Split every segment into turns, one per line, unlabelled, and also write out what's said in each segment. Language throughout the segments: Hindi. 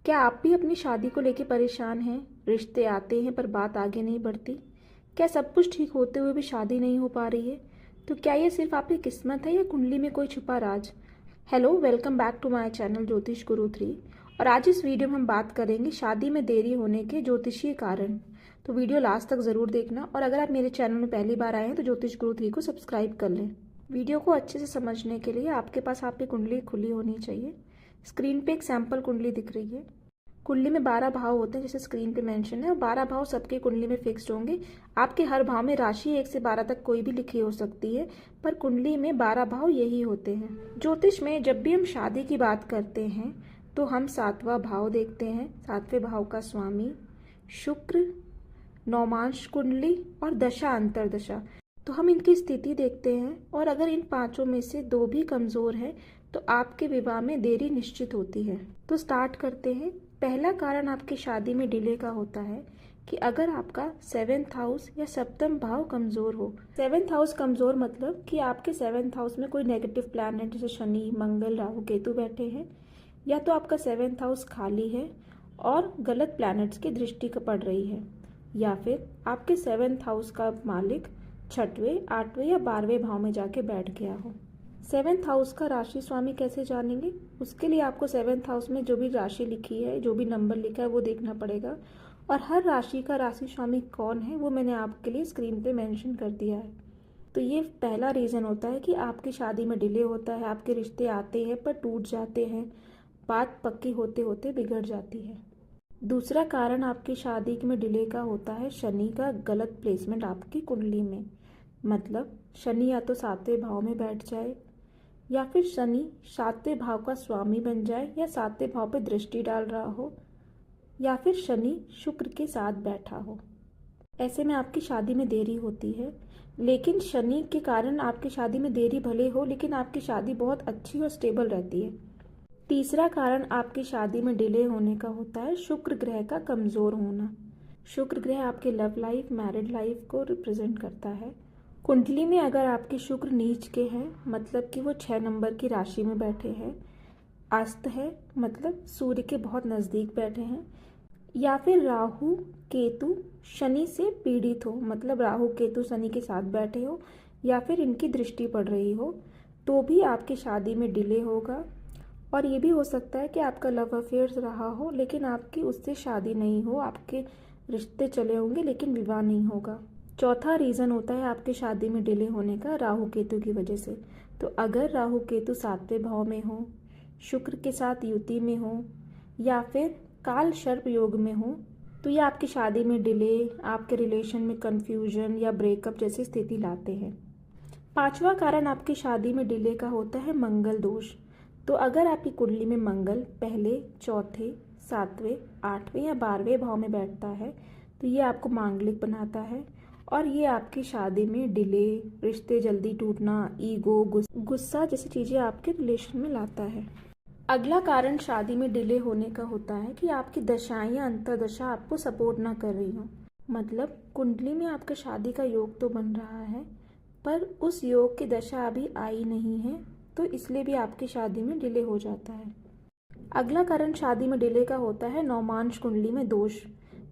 क्या आप भी अपनी शादी को लेकर परेशान हैं? रिश्ते आते हैं पर बात आगे नहीं बढ़ती। क्या सब कुछ ठीक होते हुए भी शादी नहीं हो पा रही है? तो क्या ये सिर्फ आपकी किस्मत है या कुंडली में कोई छुपा राज? Hello, welcome back to my channel Jyotish Guru 3। और आज इस वीडियो में हम बात करेंगे शादी में देरी होने के ज्योतिषीय कारण। तो वीडियो लास्ट तक ज़रूर देखना, और अगर आप मेरे चैनल में पहली बार आए हैं तो ज्योतिष गुरु 3 को सब्सक्राइब कर लें। वीडियो को अच्छे से समझने के लिए आपके पास आपकी कुंडली खुली होनी चाहिए। स्क्रीन पे एक सैंपल कुंडली दिख रही है। कुंडली में 12 भाव होते हैं जैसे स्क्रीन पे मेंशन है, और 12 भाव सबके कुंडली में फिक्स्ड होंगे। आपके हर भाव में राशि 1 से 12 तक कोई भी लिखी हो सकती है, पर कुंडली में 12 भाव यही होते हैं। ज्योतिष में जब भी हम शादी की बात करते हैं तो हम 7वां भाव देखते हैं। 7वें भाव का स्वामी शुक्र, नौमांश कुंडली और दशा अंतरदशा, तो हम इनकी स्थिति देखते हैं। और अगर इन पांचों में से 2 भी कमजोर है तो आपके विवाह में देरी निश्चित होती है। तो स्टार्ट करते हैं। पहला कारण आपकी शादी में डिले का होता है कि अगर आपका 7th हाउस या सप्तम भाव कमजोर हो। 7th हाउस कमजोर मतलब कि आपके 7th हाउस में कोई नेगेटिव प्लैनेट जैसे शनि, मंगल, राहु, केतु बैठे हैं, या तो आपका 7th हाउस खाली है और गलत प्लैनेट्स की दृष्टि पड़ रही है, या फिर आपके 7th हाउस का मालिक 6वें, 8वें या 12वें भाव में जाके बैठ गया हो। 7th हाउस का राशि स्वामी कैसे जानेंगे? उसके लिए आपको 7th हाउस में जो भी राशि लिखी है, जो भी नंबर लिखा है वो देखना पड़ेगा, और हर राशि का राशि स्वामी कौन है वो मैंने आपके लिए स्क्रीन पे मेंशन कर दिया है। तो ये पहला रीज़न होता है कि आपकी शादी में डिले होता है। आपके रिश्ते आते हैं पर टूट जाते हैं, बात पक्की होते होते बिगड़ जाती है। दूसरा कारण आपकी शादी में डिले का होता है शनि का गलत प्लेसमेंट आपकी कुंडली में। मतलब शनि या तो 7वें भाव में बैठ जाए, या फिर शनि 7वें भाव का स्वामी बन जाए, या 7वें भाव पे दृष्टि डाल रहा हो, या फिर शनि शुक्र के साथ बैठा हो। ऐसे में आपकी शादी में देरी होती है। लेकिन शनि के कारण आपकी शादी में देरी भले हो, लेकिन आपकी शादी बहुत अच्छी और स्टेबल रहती है। तीसरा कारण आपकी शादी में डिले होने का होता है शुक्र ग्रह का कमज़ोर होना। शुक्र ग्रह आपके लव लाइफ, मैरिड लाइफ को रिप्रेजेंट करता है। कुंडली में अगर आपके शुक्र नीच के हैं, मतलब कि वो 6 नंबर की राशि में बैठे हैं, अस्त है मतलब सूर्य के बहुत नज़दीक बैठे हैं, या फिर राहु केतु शनि से पीड़ित हो, मतलब राहु केतु शनि के साथ बैठे हो, या फिर इनकी दृष्टि पड़ रही हो, तो भी आपकी शादी में डिले होगा। और ये भी हो सकता है कि आपका लव अफेयर्स रहा हो लेकिन आपकी उससे शादी नहीं हो, आपके रिश्ते चले होंगे लेकिन विवाह नहीं होगा। चौथा रीज़न होता है आपकी शादी में डिले होने का राहु केतु की वजह से। तो अगर राहु केतु 7वें भाव में हो, शुक्र के साथ युति में हो, या फिर काल सर्प योग में हो, तो ये आपकी शादी में डिले, आपके रिलेशन में कन्फ्यूजन या ब्रेकअप जैसी स्थिति लाते हैं। पांचवा कारण आपकी शादी में डिले का होता है मंगल दोष। तो अगर आपकी कुंडली में मंगल पहले, चौथे, 7वें, 8वें या 12वें भाव में बैठता है तो ये आपको मांगलिक बनाता है, और ये आपकी शादी में डिले, रिश्ते जल्दी टूटना, ईगो, गुस्सा जैसी चीज़ें आपके रिलेशन में लाता है। अगला कारण शादी में डिले होने का होता है कि आपकी दशाएं या अंतरदशा आपको सपोर्ट ना कर रही हो। मतलब कुंडली में आपका शादी का योग तो बन रहा है, पर उस योग की दशा अभी आई नहीं है, तो इसलिए भी आपकी शादी में डिले हो जाता है। अगला कारण शादी में डिले का होता है नौमांश कुंडली में दोष।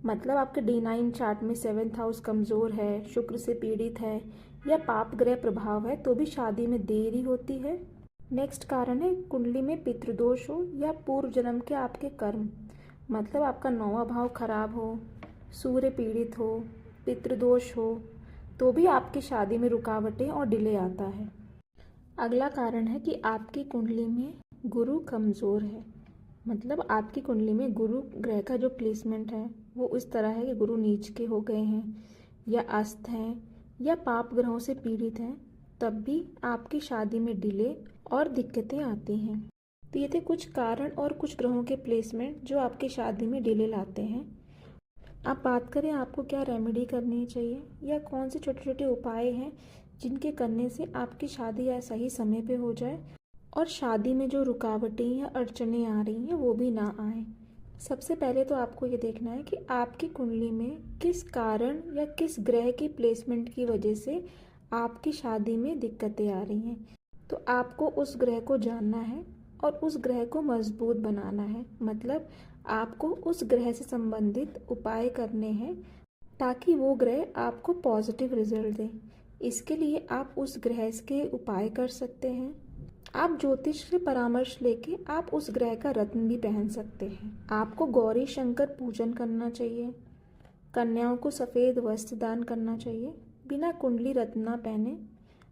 मतलब आपके D9 चार्ट में 7th हाउस कमज़ोर है, शुक्र से पीड़ित है, या पाप ग्रह प्रभाव है, तो भी शादी में देरी होती है। नेक्स्ट कारण है कुंडली में पितृदोष हो या पूर्व जन्म के आपके कर्म। मतलब आपका 9वां भाव खराब हो, सूर्य पीड़ित हो, पितृदोष हो, तो भी आपकी शादी में रुकावटें और डिले आता है। अगला कारण है कि आपकी कुंडली में गुरु कमज़ोर है। मतलब आपकी कुंडली में गुरु ग्रह का जो प्लेसमेंट है वो इस तरह है कि गुरु नीच के हो गए हैं, या अस्त हैं, या पाप ग्रहों से पीड़ित हैं, तब भी आपकी शादी में डिले और दिक्कतें आती हैं। तो ये थे कुछ कारण और कुछ ग्रहों के प्लेसमेंट जो आपकी शादी में डिले लाते हैं। अब बात करें आपको क्या रेमेडी करनी चाहिए या कौन से छोटे छोटे उपाय हैं जिनके करने से आपकी शादी या सही समय पे हो जाए और शादी में जो रुकावटें या अड़चनें आ रही हैं वो भी ना आए। सबसे पहले तो आपको ये देखना है कि आपकी कुंडली में किस कारण या किस ग्रह की प्लेसमेंट की वजह से आपकी शादी में दिक्कतें आ रही हैं। तो आपको उस ग्रह को जानना है और उस ग्रह को मजबूत बनाना है। मतलब आपको उस ग्रह से संबंधित उपाय करने हैं ताकि वो ग्रह आपको पॉजिटिव रिजल्ट दे। इसके लिए आप उस ग्रह के उपाय कर सकते हैं। आप ज्योतिष से परामर्श लेके आप उस ग्रह का रत्न भी पहन सकते हैं। आपको गौरी शंकर पूजन करना चाहिए। कन्याओं को सफ़ेद वस्त्र दान करना चाहिए। बिना कुंडली रत्न पहने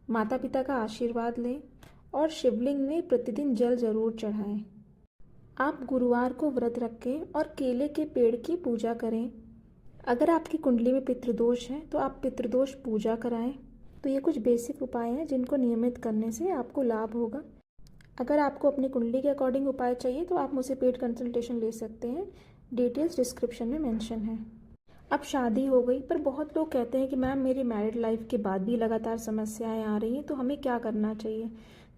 माता पिता का आशीर्वाद लें और शिवलिंग में प्रतिदिन जल जरूर चढ़ाएं। आप गुरुवार को व्रत रखें और केले के पेड़ की पूजा करें। अगर आपकी कुंडली में पितृदोष है तो आप पितृदोष पूजा कराएं। तो ये कुछ बेसिक उपाय हैं जिनको नियमित करने से आपको लाभ होगा। अगर आपको अपनी कुंडली के अकॉर्डिंग उपाय चाहिए तो आप मुझसे पेड कंसल्टेशन ले सकते हैं। डिटेल्स डिस्क्रिप्शन में मेंशन है। अब शादी हो गई, पर बहुत लोग कहते हैं कि मैम मेरी मैरिड लाइफ के बाद भी लगातार समस्याएं आ रही हैं, तो हमें क्या करना चाहिए।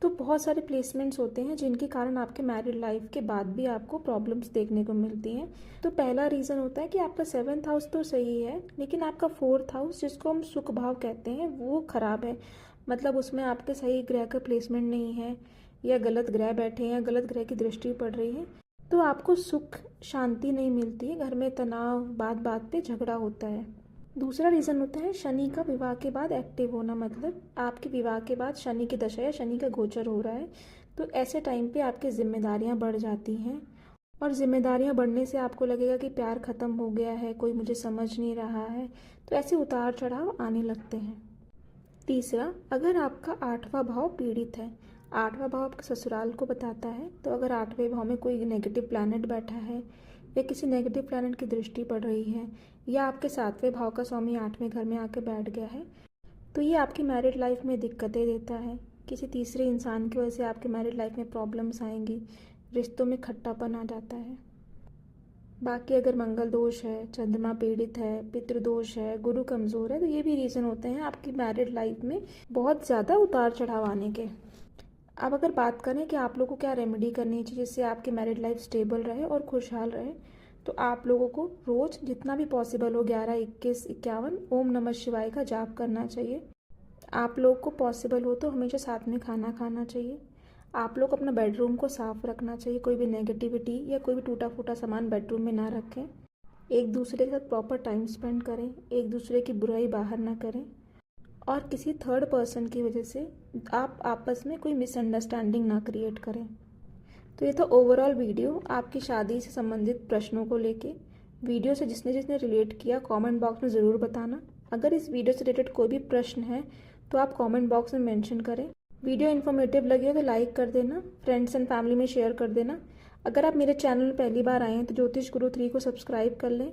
तो बहुत सारे प्लेसमेंट्स होते हैं जिनके कारण आपके मैरिड लाइफ के बाद भी आपको प्रॉब्लम्स देखने को मिलती हैं। तो पहला रीज़न होता है कि आपका 7th हाउस तो सही है, लेकिन आपका 4th हाउस, जिसको हम सुख भाव कहते हैं, वो ख़राब है। मतलब उसमें आपके सही ग्रह का प्लेसमेंट नहीं है, या गलत ग्रह बैठे हैं, या गलत ग्रह की दृष्टि पड़ रही है, तो आपको सुख शांति नहीं मिलती है। घर में तनाव, बात बात पे झगड़ा होता है। दूसरा रीज़न होता है शनि का विवाह के बाद एक्टिव होना। मतलब आपके विवाह के बाद शनि की दशा या शनि का गोचर हो रहा है, तो ऐसे टाइम पे आपकी जिम्मेदारियां बढ़ जाती हैं, और जिम्मेदारियां बढ़ने से आपको लगेगा कि प्यार ख़त्म हो गया है, कोई मुझे समझ नहीं रहा है, तो ऐसे उतार चढ़ाव आने लगते हैं। तीसरा, अगर आपका 8वां भाव पीड़ित है, 8वां भाव आपके ससुराल को बताता है, तो अगर 8वें भाव में कोई नेगेटिव प्लैनेट बैठा है या किसी नेगेटिव प्लैनेट की दृष्टि पड़ रही है, या आपके 7वें भाव का स्वामी 8वें घर में आके बैठ गया है, तो ये आपकी मैरिड लाइफ में दिक्कतें देता है। किसी तीसरे इंसान की वजह से आपके मैरिड लाइफ में प्रॉब्लम्स आएंगी, रिश्तों में खट्टापन आ जाता है। बाकी अगर मंगल दोष है, चंद्रमा पीड़ित है, पितृदोष है, गुरु कमज़ोर है, तो ये भी रीज़न होते हैं आपकी मैरिड लाइफ में बहुत ज़्यादा उतार चढ़ाव आने के। अब अगर बात करें कि आप लोगों को क्या रेमेडी करनी चाहिए जिससे आपकी मैरिड लाइफ स्टेबल रहे और खुशहाल रहे, तो आप लोगों को रोज़ जितना भी पॉसिबल हो 11, 21, 51 ओम नमः शिवाय का जाप करना चाहिए। आप लोग को पॉसिबल हो तो हमेशा साथ में खाना खाना चाहिए। आप लोग अपना बेडरूम को साफ रखना चाहिए, कोई भी नेगेटिविटी या कोई भी टूटा फूटा सामान बेडरूम में ना रखें। एक दूसरे के साथ प्रॉपर टाइम स्पेंड करें, एक दूसरे की बुराई बाहर ना करें, और किसी थर्ड पर्सन की वजह से आप आपस में कोई मिसअंडरस्टैंडिंग ना क्रिएट करें। तो ये था ओवरऑल वीडियो आपकी शादी से संबंधित प्रश्नों को लेके। वीडियो से जिसने जिसने रिलेट किया कमेंट बॉक्स में ज़रूर बताना। अगर इस वीडियो से रिलेटेड कोई भी प्रश्न है तो आप कमेंट बॉक्स में मेंशन करें। वीडियो इन्फॉर्मेटिव लगी हो तो लाइक कर देना, फ्रेंड्स एंड फैमिली में शेयर कर देना। अगर आप मेरे चैनल में पहली बार आए हैं तो ज्योतिष गुरु 3 को सब्सक्राइब कर लें।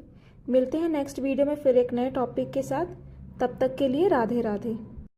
मिलते हैं नेक्स्ट वीडियो में फिर एक नए टॉपिक के साथ। तब तक के लिए राधे राधे।